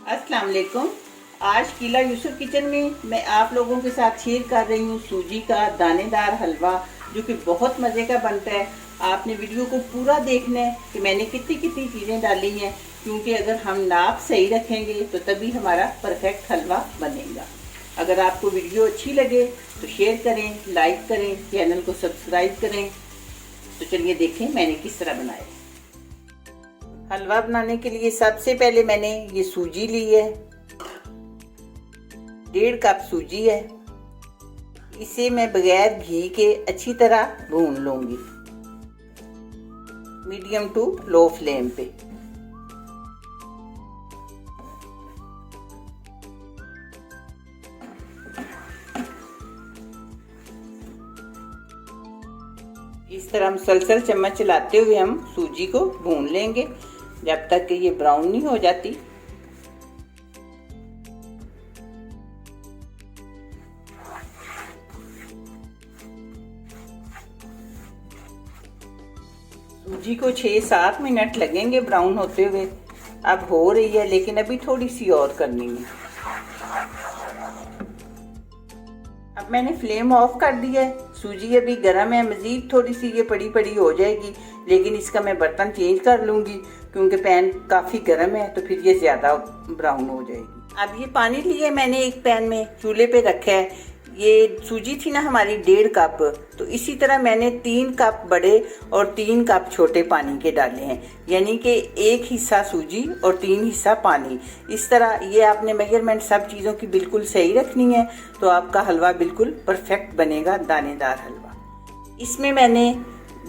अस्सलाम वालेकुम। आज किला यूसुफ किचन में मैं आप लोगों के साथ शेयर कर रही हूँ सूजी का दानेदार हलवा, जो कि बहुत मज़े का बनता है। आपने वीडियो को पूरा देखना है कि मैंने कितनी कितनी चीज़ें डाली हैं, क्योंकि अगर हम नाप सही रखेंगे तो तभी हमारा परफेक्ट हलवा बनेगा। अगर आपको वीडियो अच्छी लगे तो शेयर करें, लाइक करें, चैनल को सब्सक्राइब करें। तो चलिए देखें मैंने किस तरह बनाया। हलवा बनाने के लिए सबसे पहले मैंने ये सूजी ली है, 1.5 कप सूजी है। इसे मैं बगैर घी के अच्छी तरह भून लूंगी, मीडियम टू लो फ्लेम पे। इस तरह मुसलसल चम्मच चलाते हुए हम सूजी को भून लेंगे जब तक कि ये ब्राउन नहीं हो जाती। सूजी को 6-7 मिनट लगेंगे ब्राउन होते हुए। अब हो रही है, लेकिन अभी थोड़ी सी और करनी है। अब मैंने फ्लेम ऑफ कर दिया है। सूजी अभी गर्म है, मज़ीद थोड़ी सी ये पड़ी पड़ी हो जाएगी, लेकिन इसका मैं बर्तन चेंज कर लूँगी क्योंकि पैन काफ़ी गर्म है, तो फिर ये ज़्यादा ब्राउन हो जाएगी। अब ये पानी लिए मैंने एक पैन में चूल्हे पे रखा है। ये सूजी थी ना हमारी 1.5 कप, तो इसी तरह मैंने 3 कप बड़े और 3 कप छोटे पानी के डाले हैं, यानी कि 1 हिस्सा सूजी और 3 हिस्सा पानी। इस तरह ये आपने मेजरमेंट सब चीज़ों की बिल्कुल सही रखनी है, तो आपका हलवा बिल्कुल परफेक्ट बनेगा, दानेदार हलवा। इसमें मैंने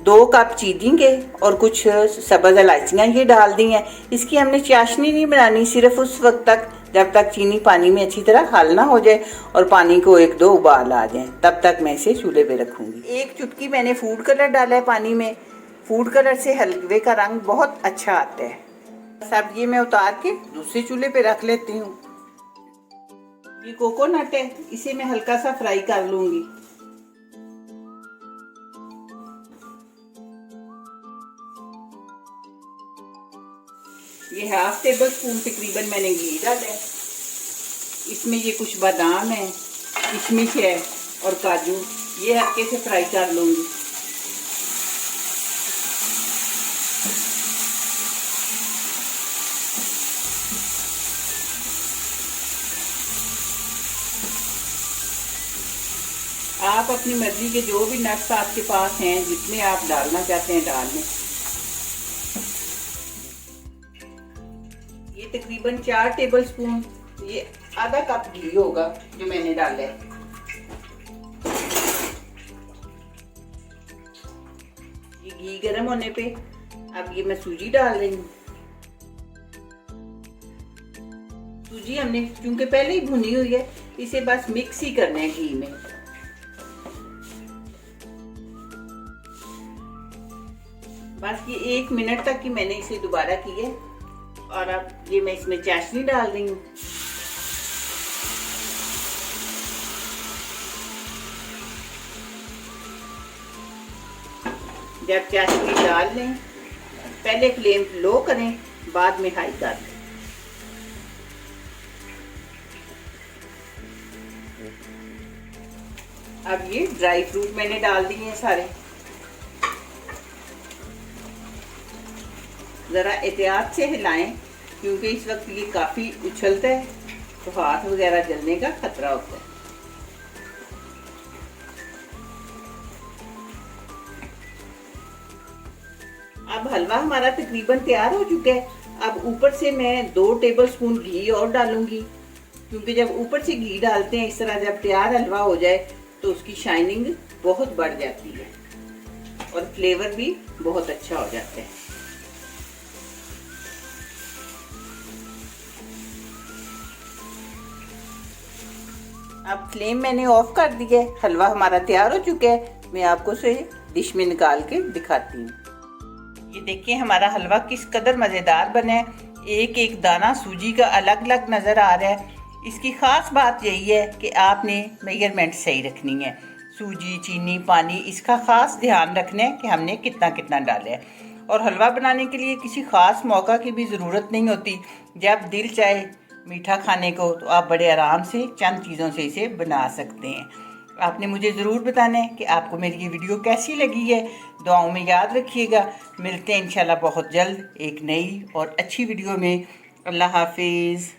2 कप चीनी के और कुछ सब्ज़ इलायचियाँ ये डाल दी हैं। इसकी हमने चाशनी नहीं बनानी, सिर्फ उस वक्त तक जब तक चीनी पानी में अच्छी तरह हल ना हो जाए और पानी को 1-2 उबाल आ जाए, तब तक मैं इसे चूल्हे पे रखूँगी। 1 चुटकी मैंने फूड कलर डाला है पानी में। फूड कलर से हलवे का रंग बहुत अच्छा आता है। सब ये मैं उतार के दूसरे चूल्हे पे रख लेती हूँ। ये कोकोनट है, इसे मैं हल्का सा फ्राई कर लूँगी। ये 1/2 टेबल स्पून तकरीबन मैंने घी डाला है। इसमें ये कुछ बादाम है, किशमिश है और काजू, ये हल्के से फ्राई कर लूँगी। आप अपनी मर्जी के जो भी नट्स आपके पास हैं, जितने आप डालना चाहते हैं डाल लें। ये तकरीबन 4 टेबल स्पून, ये आधा कप घी होगा जो मैंने डाला है। ये घी गर्म होने पे अब ये मैं सूजी डाल रही हूँ। सूजी हमने चूंकि पहले ही भुनी हुई है, इसे बस मिक्स ही करना है घी में। बस ये 1 मिनट तक ही मैंने इसे दोबारा की है। और अब ये मैं इसमें चाशनी डाल रही हूँ। जब चाशनी डाल लें, पहले फ्लेम लो करें, बाद में हाई कर दें। अब ये ड्राई फ्रूट मैंने डाल दिए हैं सारे। ज़रा एहतियात से हिलाएं, क्योंकि इस वक्त ये काफ़ी उछलता है, तो हाथ वगैरह जलने का खतरा होता है। अब हलवा हमारा तकरीबन तैयार हो चुका है। अब ऊपर से मैं 2 टेबल स्पून घी और डालूंगी, क्योंकि जब ऊपर से घी डालते हैं इस तरह, जब तैयार हलवा हो जाए तो उसकी शाइनिंग बहुत बढ़ जाती है और फ्लेवर भी बहुत अच्छा हो जाता है। अब फ्लेम मैंने ऑफ कर दी है। हलवा हमारा तैयार हो चुका है। मैं आपको इसे डिश में निकाल के दिखाती हूँ। ये देखिए हमारा हलवा किस कदर मज़ेदार बना है। एक एक दाना सूजी का अलग अलग नज़र आ रहा है। इसकी ख़ास बात यही है कि आपने मेजरमेंट सही रखनी है। सूजी, चीनी, पानी, इसका ख़ास ध्यान रखना है कि हमने कितना कितना डाला है। और हलवा बनाने के लिए किसी ख़ास मौका की भी ज़रूरत नहीं होती। जब दिल चाहे मीठा खाने को, तो आप बड़े आराम से चंद चीज़ों से इसे बना सकते हैं। आपने मुझे ज़रूर बताना है कि आपको मेरी ये वीडियो कैसी लगी है। दुआओं में याद रखिएगा। मिलते हैं इंशाल्लाह बहुत जल्द एक नई और अच्छी वीडियो में। अल्लाह हाफिज़।